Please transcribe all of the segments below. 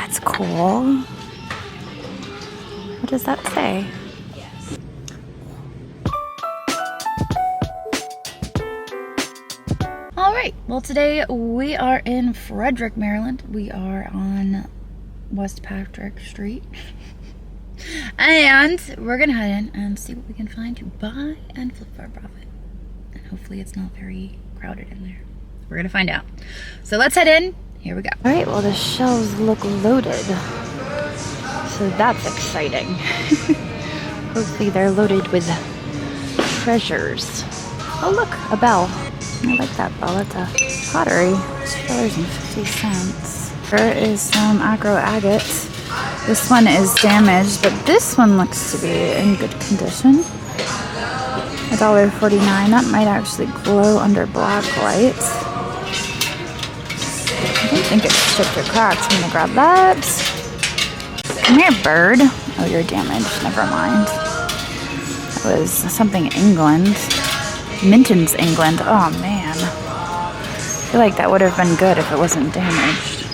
That's cool. What does that say? All right, well today we are in Frederick, Maryland. We are on West Patrick Street. And we're gonna head in and see what we can find to buy and flip for a profit. And hopefully it's not very crowded in there. We're gonna find out. So let's head in, here we go. All right, well the shelves look loaded. So that's exciting. Hopefully they're loaded with treasures. Oh look, a bell. I like that bell. It's a pottery. $2.50. There is some acro agate. This one is damaged, but this one looks to be in good condition. $1.49. That might actually glow under black light. I don't think it's chipped or cracked. I'm gonna grab that. Come here, bird. Oh, you're damaged. Never mind. That was something England. Minton's England. Oh man. I feel like that would have been good if it wasn't damaged.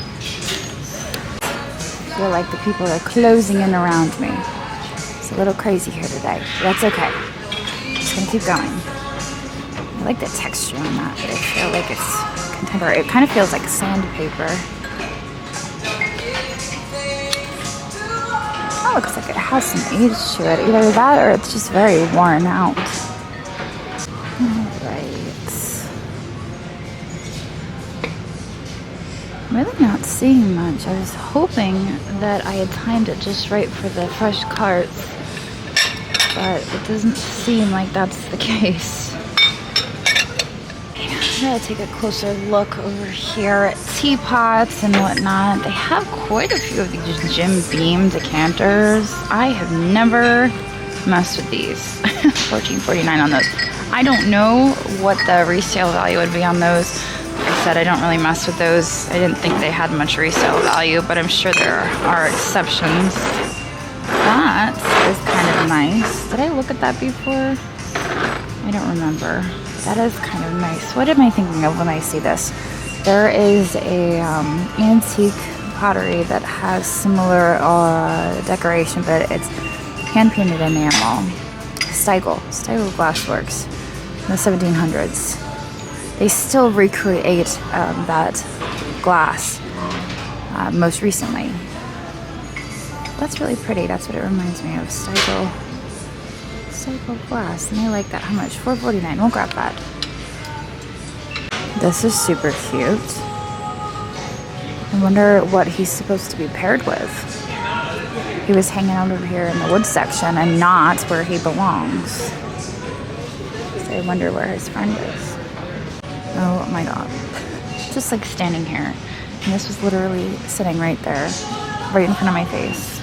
I feel like the people are closing in around me. It's a little crazy here today, but that's okay. Just gonna keep going. I like the texture on that, but I feel like it's contemporary. It kind of feels like sandpaper. Oh, looks like it has some age to it. Either that or it's just very worn out. I'm really not seeing much. I was hoping that I had timed it just right for the fresh carts, but it doesn't seem like that's the case. I'm gonna take a closer look over here at teapots and whatnot. They have quite a few of these Jim Beam decanters. I have never messed with these. $14.49 on those. I don't know what the resale value would be on those. Like I said, I don't really mess with those. I didn't think they had much resale value, but I'm sure there are exceptions. That is kind of nice. Did I look at that before? I don't remember. That is kind of nice. What am I thinking of when I see this? There is a antique pottery that has similar decoration, but it's hand-painted enamel. Stiegel Glassworks in the 1700s. They still recreate that glass most recently. That's really pretty. That's what it reminds me of. Stiegel glass. And I like that. How much? $4.49. We'll grab that. This is super cute. I wonder what he's supposed to be paired with. He was hanging out over here in the wood section and not where he belongs. So I wonder where his friend is. Oh my god. Just like standing here. And this was literally sitting right there. Right in front of my face.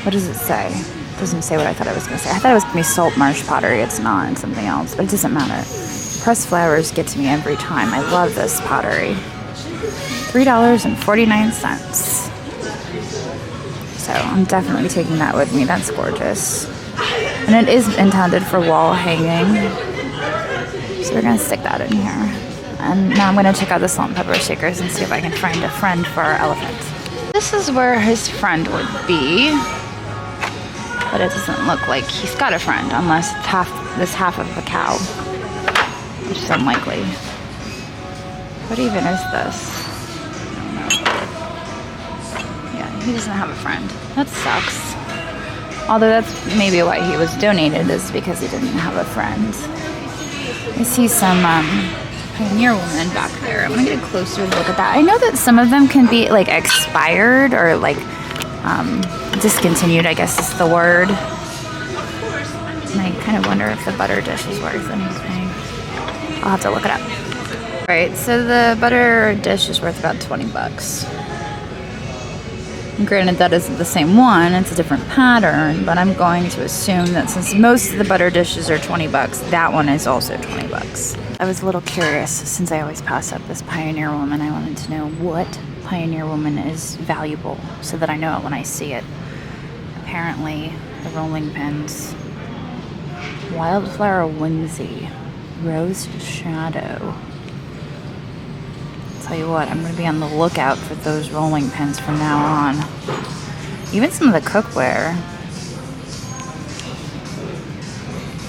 What does it say? It doesn't say what I thought it was going to say. I thought it was going to be salt marsh pottery. It's not. It's something else. But it doesn't matter. Pressed flowers get to me every time. I love this pottery. $3.49. So I'm definitely taking that with me. That's gorgeous. And it is intended for wall hanging. So we're going to stick that in here. And now I'm going to check out the salt and pepper shakers and see if I can find a friend for our elephant. This is where his friend would be. But it doesn't look like he's got a friend unless it's half of a cow. Which is unlikely. What even is this? I don't know. Yeah, he doesn't have a friend. That sucks. Although that's maybe why he was donated, is because he didn't have a friend. I see some Pioneer Woman back there. I'm gonna get a closer look at that. I know that some of them can be like expired or like discontinued, I guess is the word. And I kind of wonder if the butter dish is worth anything. I'll have to look it up. Alright, so the butter dish is worth about 20 bucks. And granted, that isn't the same one, it's a different pattern, but I'm going to assume that since most of the butter dishes are 20 bucks, that one is also 20 bucks. I was a little curious, since I always pass up this Pioneer Woman. I wanted to know what Pioneer Woman is valuable, so that I know it when I see it. Apparently, the rolling pins. Wildflower Whimsy. Rose Shadow. It's Tell you what, I'm gonna be on the lookout for those rolling pins from now on. Even some of the cookware.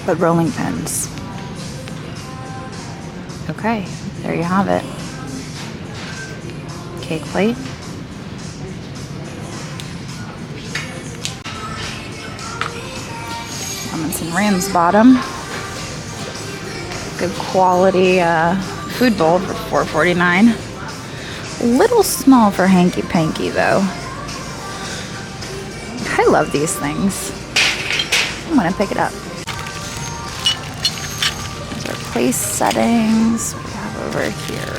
But rolling pins. Okay, there you have it. Cake plate. Robinson Rams bottom. Good quality food bowl for $4.49. A little small for hanky panky though. I love these things. I'm gonna pick it up. These are place settings we have over here.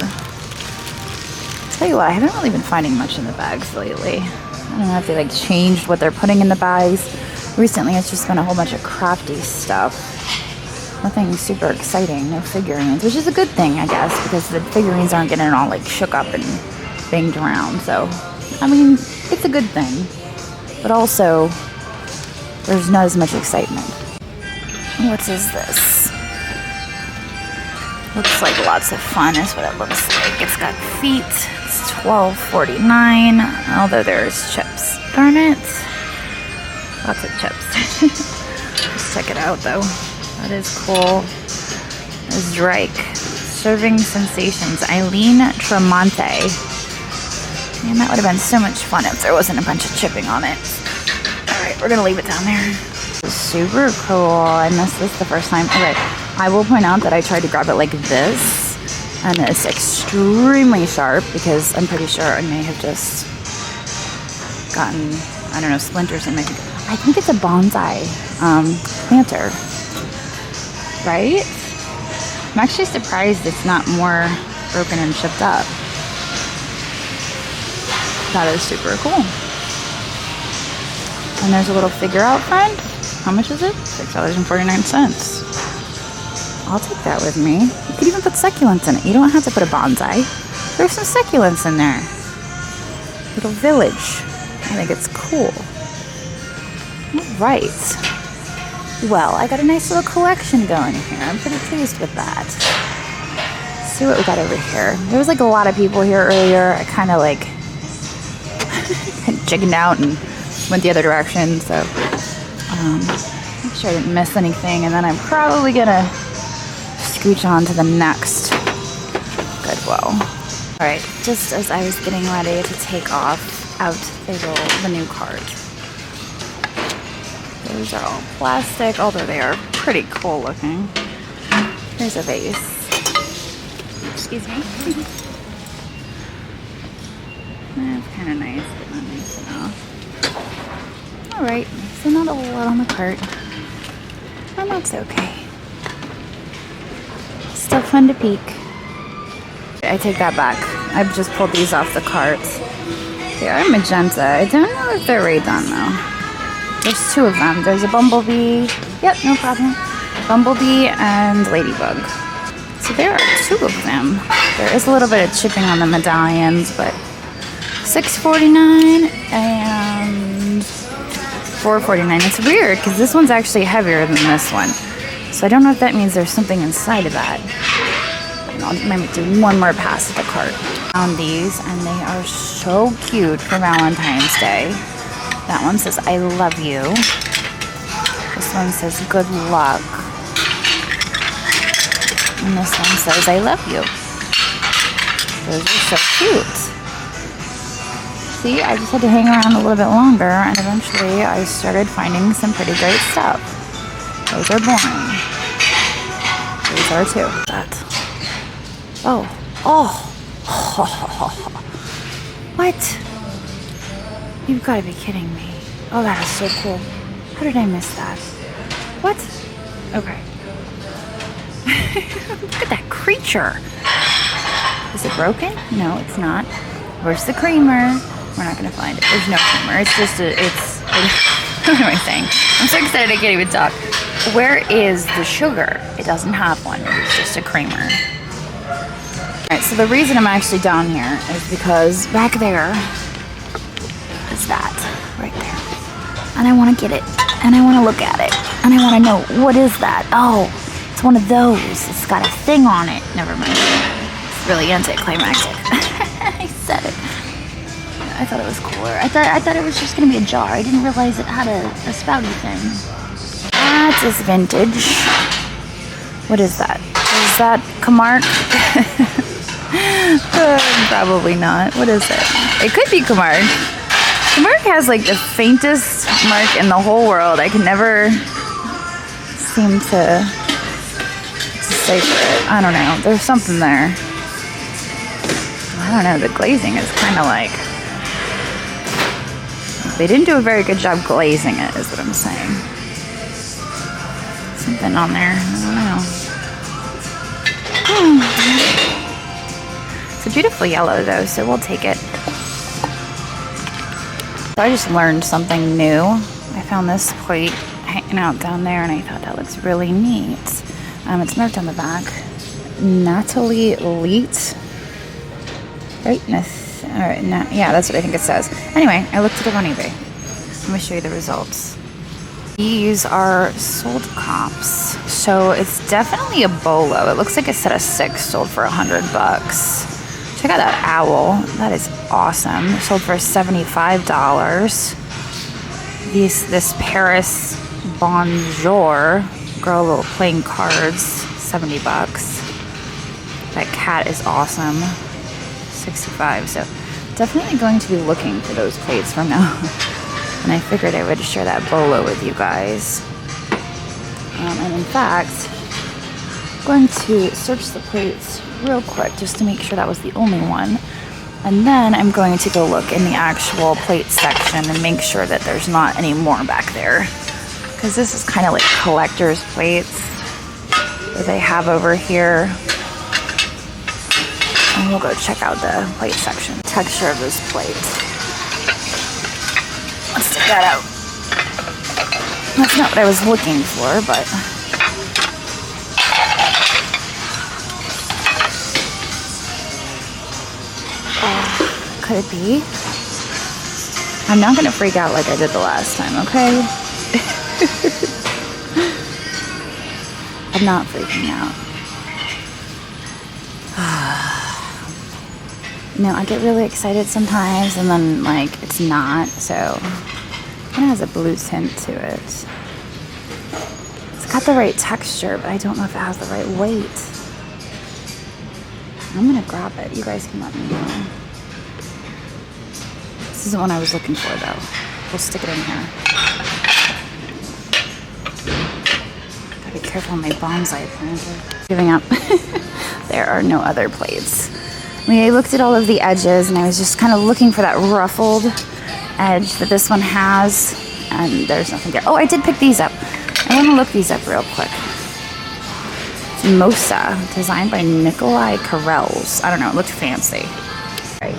Tell you what, I haven't really been finding much in the bags lately. I don't know if they like changed what they're putting in the bags. Recently it's just been a whole bunch of crafty stuff. Nothing super exciting, no figurines, which is a good thing, I guess, because the figurines aren't getting all like shook up and banged around. So, I mean, it's a good thing, but also there's not as much excitement. What is this? Looks like lots of fun is what it looks like. It's got feet. It's $12.49, although there's chips. Darn it. Lots of chips. Let's check it out though. That is cool. There's Drake. Serving Sensations. Eileen Tremonte. Man, that would have been so much fun if there wasn't a bunch of chipping on it. Alright, we're gonna leave it down there. Super cool. I missed this the first time. Okay, I will point out that I tried to grab it like this, and it's extremely sharp because I'm pretty sure I may have just gotten, I don't know, splinters in my finger. I think it's a bonsai planter. Right? I'm actually surprised it's not more broken and chipped up. That is super cool. And there's a little figure out front. How much is it? $6.49. I'll take that with me. You could even put succulents in it. You don't have to put a bonsai. There's some succulents in there. Little village. I think it's cool. All right. Well, I got a nice little collection going here. I'm pretty pleased with that. Let's see what we got over here. There was like a lot of people here earlier. I kind of like chickened out and went the other direction. So make sure I didn't miss anything. And then I'm probably gonna scooch on to the next Goodwill. All right, just as I was getting ready to take off, out they roll the new cart. Those are all plastic, although they are pretty cool looking. Here's a vase. Excuse me. That's kind of nice, but not nice enough. Alright, so not a lot on the cart. And that's okay. Still fun to peek. I take that back. I've just pulled these off the cart. They are magenta. I don't know if they're Ray done though. There's two of them. There's a bumblebee. Yep, no problem. Bumblebee and ladybug. So there are two of them. There is a little bit of chipping on the medallions, but $6.49 and $4.49. It's weird because this one's actually heavier than this one. So I don't know if that means there's something inside of that. I'll maybe do one more pass at the cart. Found these and they are so cute for Valentine's Day. That one says, I love you. This one says, good luck. And this one says, I love you. Those are so cute. See, I just had to hang around a little bit longer, and eventually I started finding some pretty great stuff. Those are boring. These are too. That. Oh. What? You've got to be kidding me. Oh, that is so cool. How did I miss that? What? Okay. Look at that creature. Is it broken? No, it's not. Where's the creamer? We're not going to find it. There's no creamer. It's just what am I saying? I'm so excited I can't even talk. Where is the sugar? It doesn't have one. It's just a creamer. Alright, so the reason I'm actually down here is because back there is that right there, and I want to get it, and I want to look at it, and I want to know what is that. Oh, it's one of those. It's got a thing on it. Never mind. It's really anticlimactic. I thought it was cooler. I thought it was just gonna be a jar. I didn't realize it had a spouty thing. That is vintage. What is that? Is that Camargue? Probably not. What is it? It could be Camargue. Camargue has like the faintest mark in the whole world. I can never seem to decipher it. I don't know. There's something there. I don't know. The glazing is kind of like... They didn't do a very good job glazing it, is what I'm saying. Something on there. I don't know. It's a beautiful yellow though, so we'll take it. So I just learned something new. I found this plate hanging out down there and I thought that looks really neat. It's marked on the back. Natalie Leet. Right? Yeah, that's what I think it says. Anyway, I looked it up on eBay. Let me show you the results. These are sold comps. So it's definitely a bolo. It looks like a set of 6 sold for $100. Check out that owl. That is awesome. Sold for $75. This Paris Bonjour girl playing cards, $70. That cat is awesome. $65. So definitely going to be looking for those plates from now. And I figured I would share that bolo with you guys. And in fact, I'm going to search the plates real quick just to make sure that was the only one. And then I'm going to go look in the actual plate section and make sure that there's not any more back there. Because this is kind of like collector's plates that they have over here. And we'll go check out the plate section. Texture of this plate. Let's take that out. That's not what I was looking for, but... could it be? I'm not going to freak out like I did the last time, okay? I'm not freaking out. You know, I get really excited sometimes and then, like, it's not, so it kind of has a blue tint to it. It's got the right texture, but I don't know if it has the right weight. I'm going to grab it. You guys can let me know. This isn't what I was looking for, though. We'll stick it in here. Gotta be careful on my bonsai planter. Giving up. There are no other plates. I mean, I looked at all of the edges, and I was just kind of looking for that ruffled edge that this one has, and there's nothing there. Oh, I did pick these up. I want to look these up real quick. It's Mosa, designed by Nikolai Karels. I don't know, it looked fancy. Right.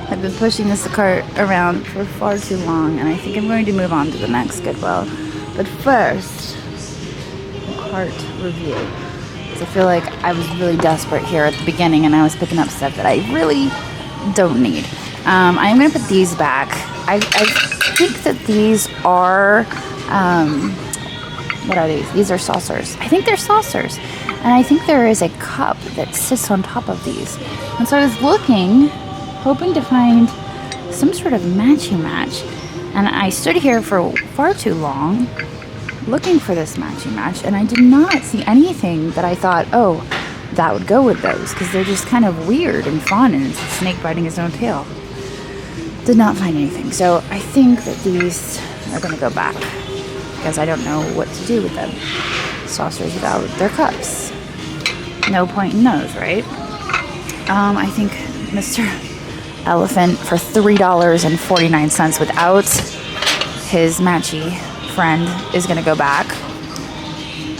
I've been pushing this cart around for far too long, and I think I'm going to move on to the next Goodwill. But first, the cart review. I feel like I was really desperate here at the beginning and I was picking up stuff that I really don't need. I'm going to put these back. I think that these are, what are these? These are saucers. I think they're saucers. And I think there is a cup that sits on top of these. And so I was looking, hoping to find some sort of matchy-match. And I stood here for far too long looking for this matchy-match, and I did not see anything that I thought, oh, that would go with those, because they're just kind of weird and fun, and it's a snake biting his own tail. Did not find anything, so I think that these are going to go back, because I don't know what to do with them. Saucers without their cups. No point in those, right? I think Mr. Elephant for $3.49 without his matchy friend is going to go back,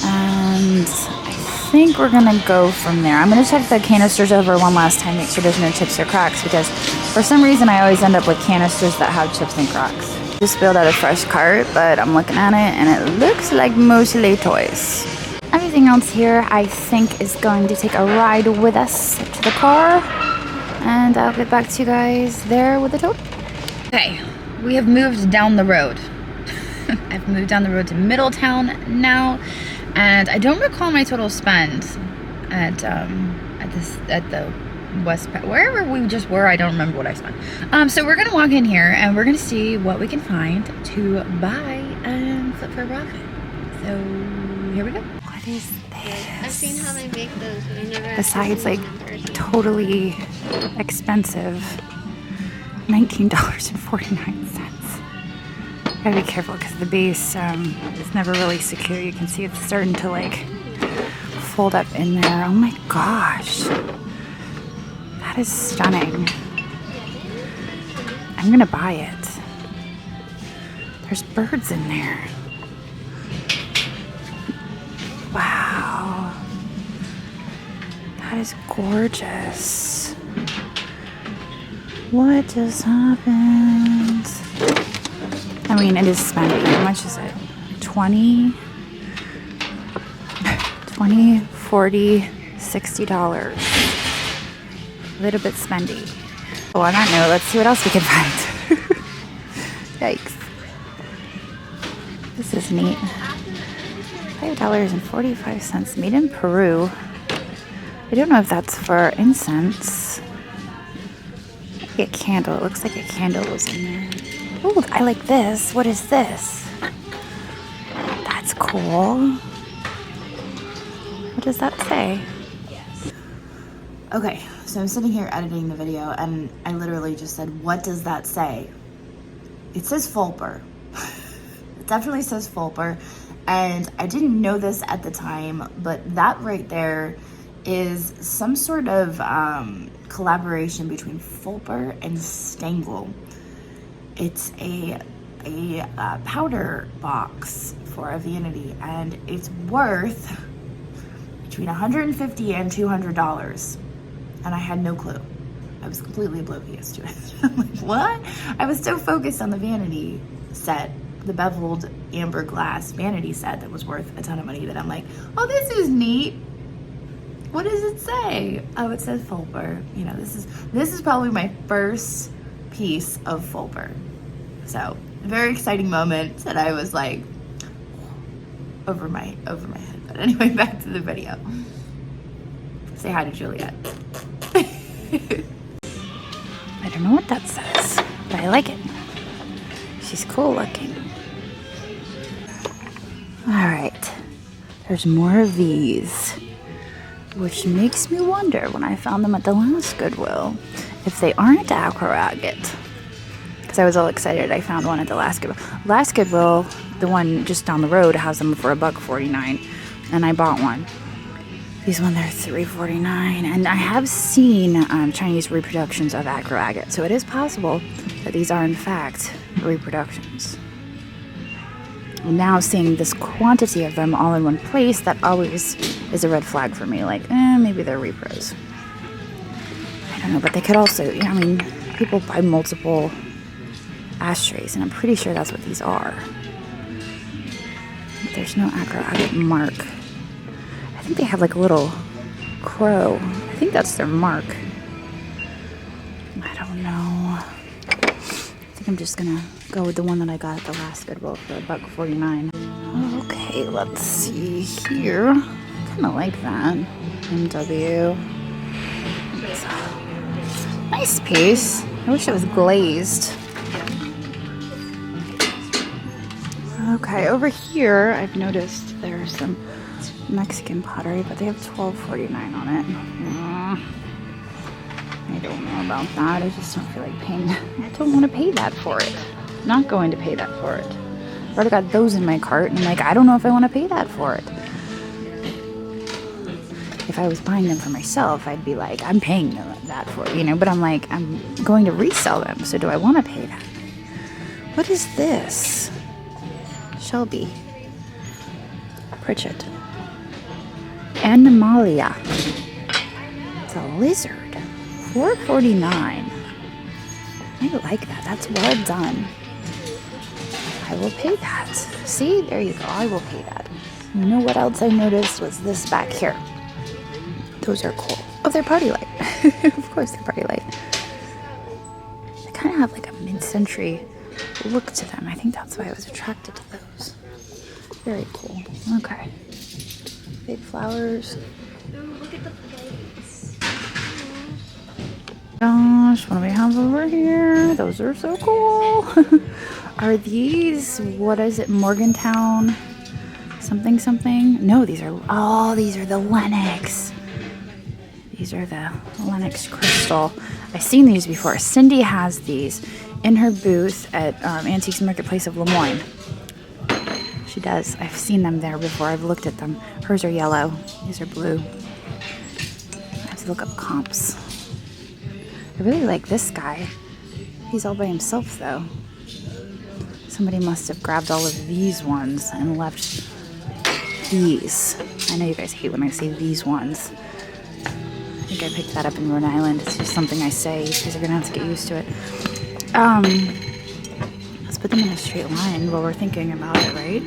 and I think we're going to go from there. I'm going to check the canisters over one last time, make sure there's no chips or cracks, because for some reason I always end up with canisters that have chips and cracks. Just spilled out a fresh cart, but I'm looking at it and it looks like mostly toys. Everything else here I think is going to take a ride with us to the car, and I'll get back to you guys there with the tote. Okay, we have moved down the road. I've moved down the road to Middletown now, and I don't recall my total spend at the wherever we just were. I don't remember what I spent. So we're gonna walk in here and we're gonna see what we can find to buy and flip for a profit. So here we go. What is this? I've seen how they make those, but I never. Besides, like, totally expensive, $19.49. Gotta be careful because the base is never really secure. You can see it's starting to like fold up in there. Oh my gosh, that is stunning. I'm gonna buy it. There's birds in there. Wow, that is gorgeous. What just happened? I mean, it is spendy. How much is it? 20, 40, $60. A little bit spendy. Well, on that note, let's see what else we can find. Yikes. This is neat. $5.45, made in Peru. I don't know if that's for incense. Maybe a candle. It looks like a candle was in there. Oh, I like this. What is this? That's cool. What does that say? Okay, so I'm sitting here editing the video and I literally just said, what does that say? It says Fulper. It definitely says Fulper. And I didn't know this at the time, but that right there is some sort of collaboration between Fulper and Stengel. It's a powder box for a vanity, and it's worth between $150 and $200. And I had no clue. I was completely oblivious to it. I'm like, what? I was so focused on the vanity set, the beveled amber glass vanity set that was worth a ton of money, that I'm like, oh, this is neat. What does it say? Oh, it says Fulper. You know, this is probably my first piece of Fulper. So, very exciting moment that I was like over my head. But anyway, back to the video. Say hi to Juliet. I don't know what that says, but I like it. She's cool looking. All right, there's more of these, which makes me wonder, when I found them at the last Goodwill, if they aren't aqua agate. Because I was all excited I found one at the last Goodwill. Last Goodwill, the one just down the road, has them for $1.49, and I bought one. These ones are $3.49, and I have seen Chinese reproductions of aqua agate, so it is possible that these are in fact reproductions. Now seeing this quantity of them all in one place, that always is a red flag for me. Like, maybe they're repros. I don't know, but they could also, I mean, people buy multiple ashtrays, and I'm pretty sure that's what these are. But there's no aqua agate mark. I think they have like a little crow. I think that's their mark. I don't know. I think I'm just gonna go with the one that I got at the last Goodwill for $1.49. Okay, let's see here. Kind of like that. MW. It's a nice piece. I wish it was glazed. Okay, over here I've noticed there's some Mexican pottery, but they have $12.49 on it. I don't know about that. I just don't feel like paying. I don't want to pay that for it. Not going to pay that for it. I've already got those in my cart, and I'm like, I don't know if I want to pay that for it. If I was buying them for myself, I'd be like, I'm paying that for it, you know. But I'm like, I'm going to resell them, so do I want to pay that? What is this? Shelby. Pritchett. Animalia. It's a lizard. $4.49. I like that. That's well done. I will pay that. See? There you go. I will pay that. You know what else I noticed was this back here. Those are cool. Oh, they're party light. Of course they're party light. They kind of have like a mid-century look to them. I think that's why I was attracted to those. Very cool. Okay. Big flowers. Ooh, look at the plates. Gosh, what do we have over here? Those are so cool. Are these, what is it, Morgantown something something? No, these are, oh, these are the Lennox. These are the Lennox Crystal. I've seen these before. Cindy has these in her booth at Antiques Marketplace of Lemoyne. She does. I've seen them there before. I've looked at them. Hers are yellow. These are blue. I have to look up comps. I really like this guy. He's all by himself though. Somebody must have grabbed all of these ones and left these. I know you guys hate when I say these ones. I think I picked that up in Rhode Island. It's just something I say. You guys are gonna have to get used to it. Let's put them in a straight line while we're thinking about it, right?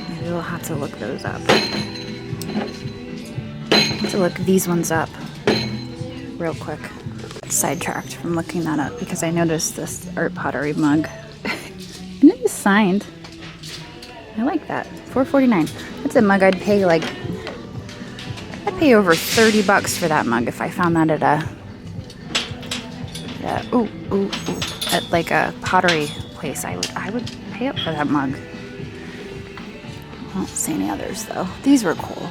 Maybe we'll have to look those up. To look these ones up real quick. Sidetracked from looking that up because I noticed this art pottery mug. And it is signed. I like that. $4.49. That's a mug I'd pay like, I'd pay over $30 for that mug if I found that at a at like a pottery place. I would pay up for that mug. I don't see any others though. These were cool.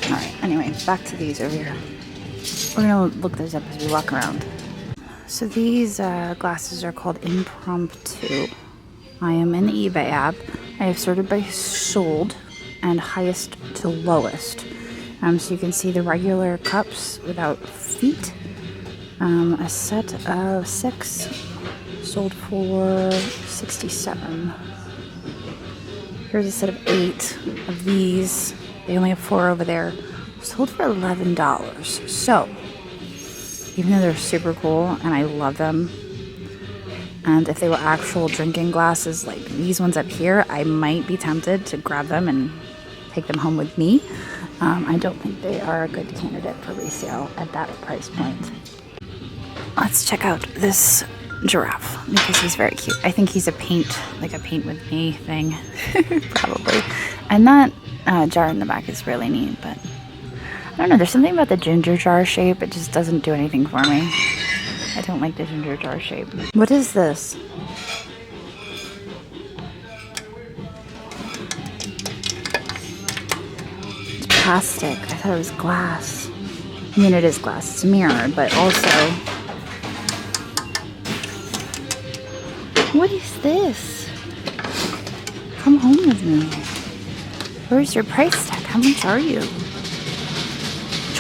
Alright, anyway, back to these over here. We're gonna look those up as we walk around. So these glasses are called Impromptu. I am in the eBay app. I have sorted by sold and highest to lowest. So you can see the regular cups without feet. A set of 6 sold for $67. Here's a set of 8 of these. They only have 4 over there. Sold for $11. So, even though they're super cool and I love them, and if they were actual drinking glasses like these ones up here, I might be tempted to grab them and take them home with me. I don't think they are a good candidate for resale at that price point. Let's check out this giraffe because he's very cute. I think he's a paint, like a paint with me thing, probably. And that jar in the back is really neat, but I don't know. There's something about the ginger jar shape. It just doesn't do anything for me. I don't like the ginger jar shape. What is this? It's plastic. I thought it was glass. I mean, it is glass. It's mirrored, but also... What is this? Come home with me. Where's your price tag? How much are you?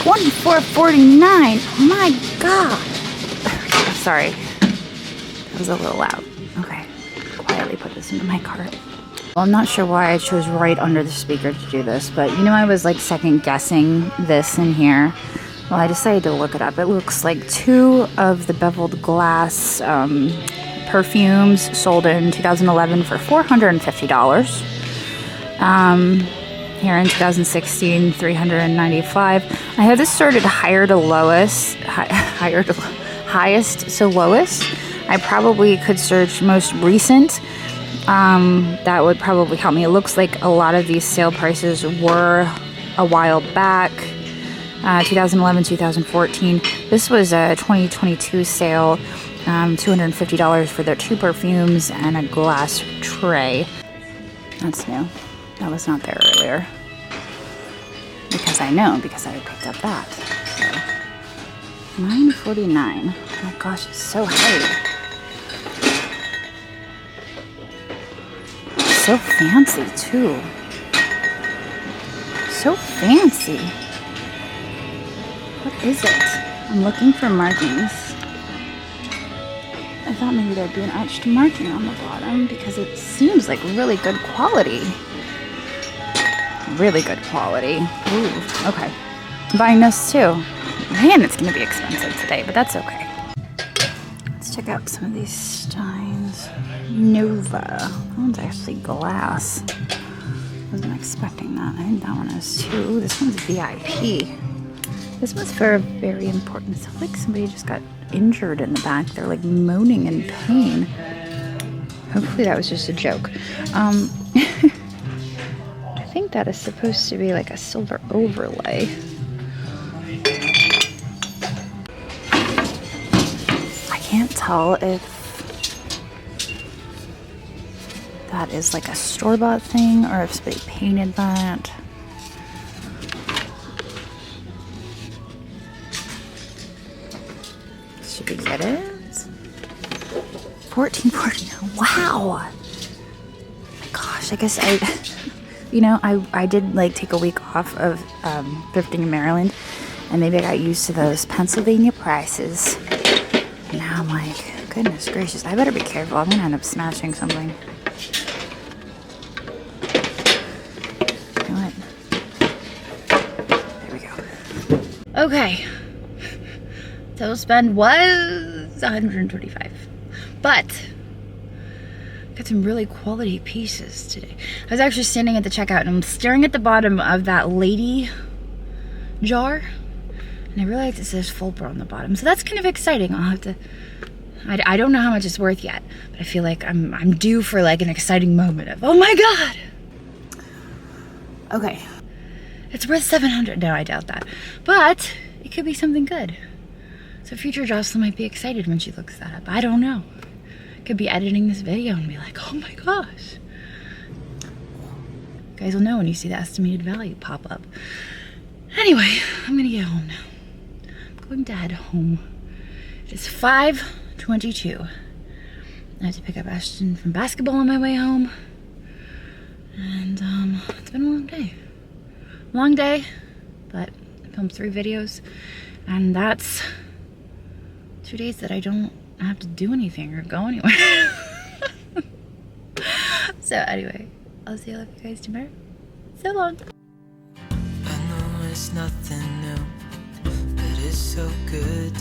$24.49. Oh my god. Sorry. That was a little loud. Okay. Quietly put this into my cart. Well, I'm not sure why I chose right under the speaker to do this, but you know I was like second guessing this in here. Well, I decided to look it up. It looks like 2 of the beveled glass perfumes sold in 2011 for $450. Here in 2016, $395. I have this sorted higher to lowest, highest to lowest. I probably could search most recent. That would probably help me. It looks like a lot of these sale prices were a while back. 2011, 2014. This was a 2022 sale. $250 for their 2 perfumes and a glass tray. That's new. That was not there earlier. Because I know, because I picked up that. So, $9.49. Oh my gosh, it's so heavy. So fancy too. So fancy. What is it? I'm looking for markings. I thought maybe there'd be an etched marking on the bottom because it seems like really good quality. Really good quality. Ooh, okay. I'm buying this too. Man, it's gonna be expensive today, but that's okay. Let's check out some of these steins. Nova. That one's actually glass. Wasn't expecting that. I think that one is too. Ooh, this one's VIP. This one's for a very important. It sounds like somebody just got injured in the back. They're like moaning in pain. Hopefully that was just a joke. I think that is supposed to be like a silver overlay. can't tell if that is like a store-bought thing or if they painted that. Should we get it? $14.49. Wow. Gosh, I guess I did like take a week off of thrifting in Maryland, and maybe I got used to those Pennsylvania prices. Now I'm like, goodness gracious, I better be careful. I'm gonna end up smashing something. You know what? There we go. Okay. Total spend was $125, but got some really quality pieces today. I was actually standing at the checkout and I'm staring at the bottom of that lady jar, and I realized it says Fulper on the bottom, so that's kind of exciting. I'll have to. I don't know how much it's worth yet, but I feel like I'm due for like an exciting moment of, oh my god. Okay, it's worth $700. No, I doubt that, but it could be something good. So future Jocelyn might be excited when she looks that up. I don't know. Could be editing this video and be like, oh my gosh. You guys will know when you see the estimated value pop up. Anyway, I'm gonna get home now. I'm going to head home. It is 5:22. I had to pick up Ashton from basketball on my way home. And it's been a long day. Long day, but I filmed 3 videos, and that's 2 days that I don't have to do anything or go anywhere. So anyway, I'll see all of you guys tomorrow. So long. I know it's nothing new, but it's so good